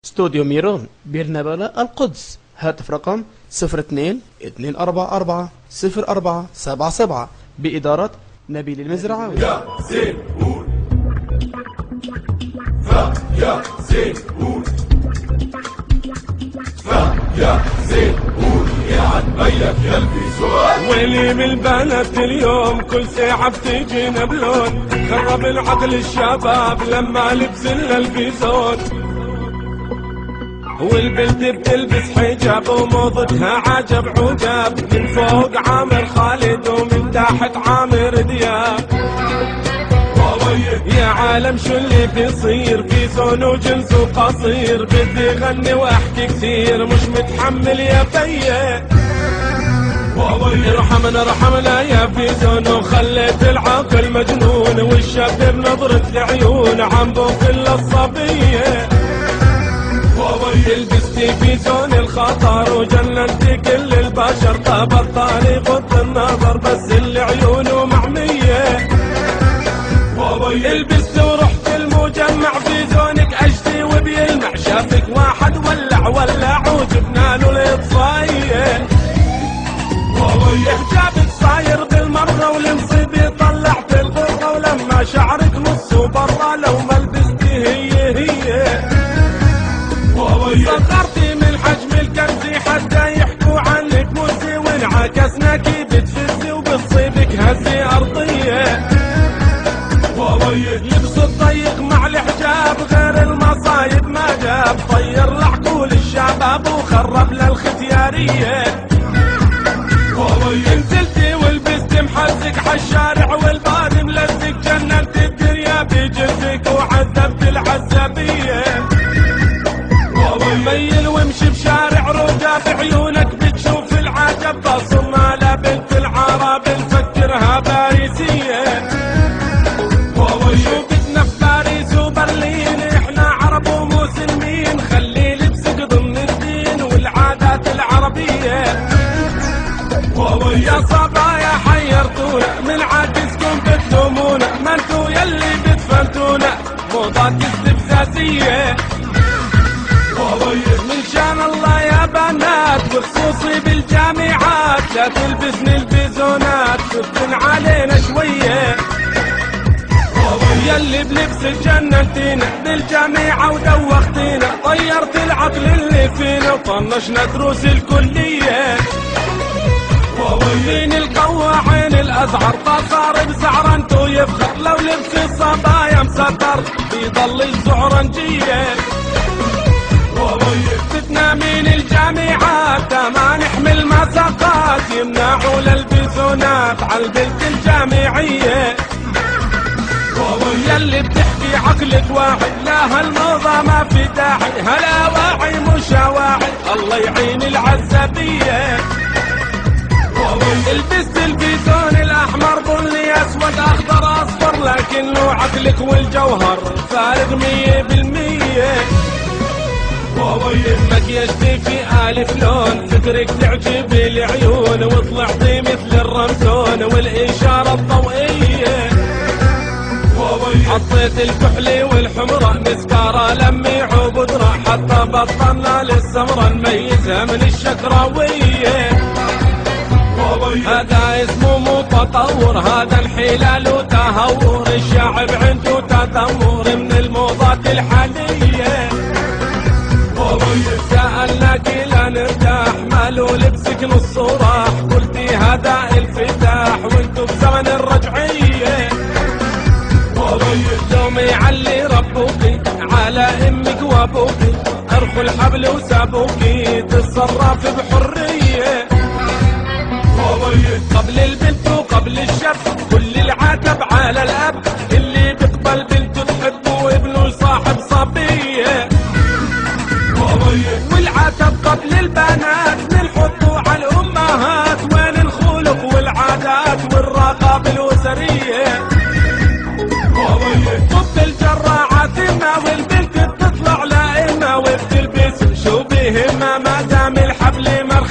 استوديو ميرون بيرنابالا القدس. هاتف رقم 02-244-0477 بإدارة نبيل المزرعاوي. يا زين قول يا زين قول يا زين قول يا عالميلك يا البيزون. ويلي من البنات اليوم كل ساعة بتجينا بلون، خرب العقل الشباب لما لبس البيزون. والبنت بتلبس حجاب وموضتها عجب عجاب، من فوق عامر خالد ومن تحت عامر دياب. يا عالم شو اللي بيصير، في زون وجنس وقصير، بدي غني واحكي كثير مش متحمل يا بيه. ارحمنا يا فيزون، وخليت العقل مجنون، والشاب بنظرة العيون عم بوكل الصبيه. لبستي في زون الخطر وجننتي كل البشر، طاب الطالي غض النظر بس اللي عيونه معمية. لبست ورحت المجمع في زونك اشتي وبيلمع، شافك واحد ولع وجبنا له الاطفاية. حجابك صاير بالمرة والمصيبة طلعت الغرة، ولما شعرك نصه برا لو ما لبستي هي صغرتي من حجم الكرزي حتى يحكوا عنك موزي، وانعكسناكي بتفزي وبتصيبك هزي ارضيه. لبس الضيق مع الحجاب غير المصايب ما جاب، طير لعقول الشباب وخرب للختياريه. نزلتي ولبست محزق عالشارع والباد ملزق، جننت الدنيا بجلدك وعذبت العزابيه. ميل وامشي بشارع رجا بعيونك بتشوف العجب، بصم على بنت العرب نفكرها باريسية. شو بدنا في باريس وبرلين، احنا عرب ومسلمين، خلي لبسك ضمن الدين والعادات العربية. يا صبايا حيرتونا من عاجزكم بتلومونا، ما انتو يلي بتفلتونا موضات استفزازية. من شان الله يا بنات بخصوصي بالجامعات، لا تلبسني البيزونات تفتن علينا شوية. يلي بلبسك جننتينا بالجامعة ودوختينا، طيرت العقل اللي فينا وطنشنا دروس الكلية. مين القوى عين الازعر صار بزعر انتو يفخر، لو لبس الصبايا مسطر بيضل الزعرنجية. فتنا من الجامعات ما نحمل مساقات، يمنعوا للبيزونات عالبنت الجامعية. يلي بتحكي عقلك واحد، لا هالموضة ما في داعي، هلا واعي مش واعي الله يعين العزابية. لبست البيزون الاحمر بني اسود اخضر اصفر، لكن له عقلك والجوهر فارق 100%. مكياجتي في ألف لون، فكرك تعجب العيون، وطلعتي مثل الرمزون والإشارة الضوئية. حطيت الكحلي والحمرة مسكارة لميع وبودرة، حتى بطلنا للسمرة نميزها من الشكراوية. هذا اسمه مو تطور، هذا انحلال وتهور، الشعب عنده تدمر من الموضات الحالية. سألناك لا نرتاح مالو لبسك نص راح، قلتي هذا الفتاح وانتو بزمن الرجعية. يوم يعلي ربوكي على امك وابوكي، ارخوا الحبل وسابوكي تتصرف بحرية. قبل البنت وقبل الشاب كل العتب على الاب، اللي بيقبل بنته تحبه وابنه يصاحب صبيه. والعتب قبل البنات نحطه على الامهات، وين الخلق والعادات والرقابة الاسرية. طب الجراعات اما والبنت بتطلع لائمة، وبتلبس شو بهمها ما دام الحبل مرخي.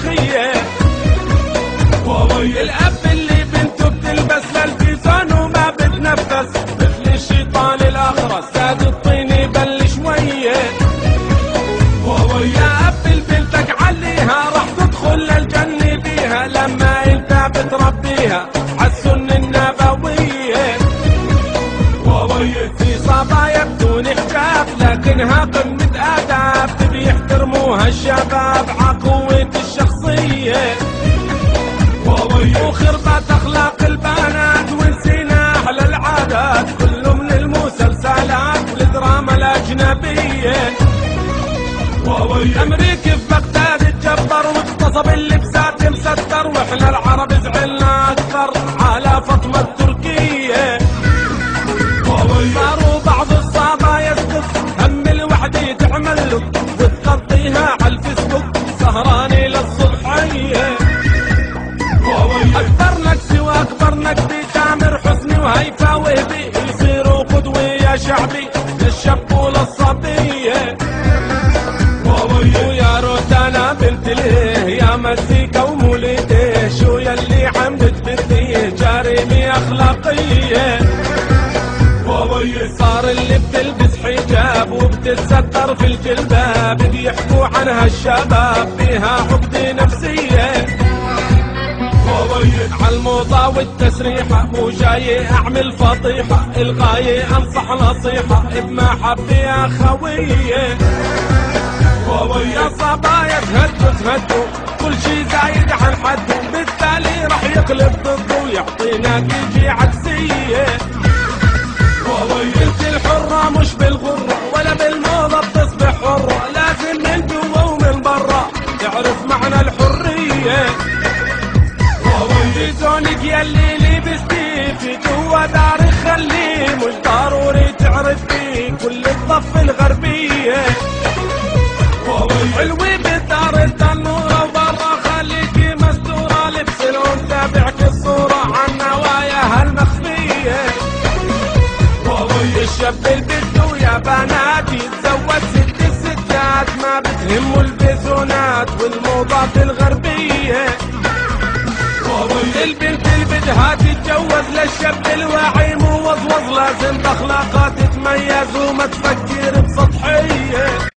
انها قمة اداب تبي يحترموها الشباب عقوة الشخصية وخربت اخلاق البنات ونسينا احلى العادات كله من المسلسلات والدراما الاجنبية امريكي في بغداد اتجبر واغتصب اللبسات مستر واحنا العرب زعلنا اكثر على فاطمة التركية صاروا بعض الصبايا يسقط هم الوحدة تعمل له وتغطيها على الفيسبوك سهراني للصبحية اكبر نكسي واكبر نكبي تامر حسني وهيفا وهبي يصيروا قدوة يا شعبي للشاب وللصبية ويا روتانا بنت ليه يا مزيكا ومولده شو يلي عملت بديه جريمة اخلاقية صار اللي بتلبس حجاب وبتتستر في الجلباب بيحكوا عنها الشباب بيها عقدة نفسية عالموضة والتسريحة مو جاي اعمل فضيحة الغاية انصح نصيحة بمحبة يا خوية يا صبايا تهدوا كل شي زايد عن حده بالتالي راح يقلب ضده ويعطينا نتيجة عكسية بنت الحرة مش بالغرة ولا بالموضة بتصبح حرة لازم من جوا ومن برا تعرف معنى الحرية في زونك يلي لبستي في جوا دارك خليه مش ضروري تعرف فيه كل الضف الغربية حلوة بالدار التنورة وبرا خليكي مستورة لبس لون تابعك الصورة عن نواياها المخفية الشاب البدو يا بنات يتزوج ست الستات ما بتهمه البيزونات والموضات الغربية البنت بدها تتجوز للشاب الواعي مو وظوظ لازم باخلاقها تتميز وما تفكر بسطحية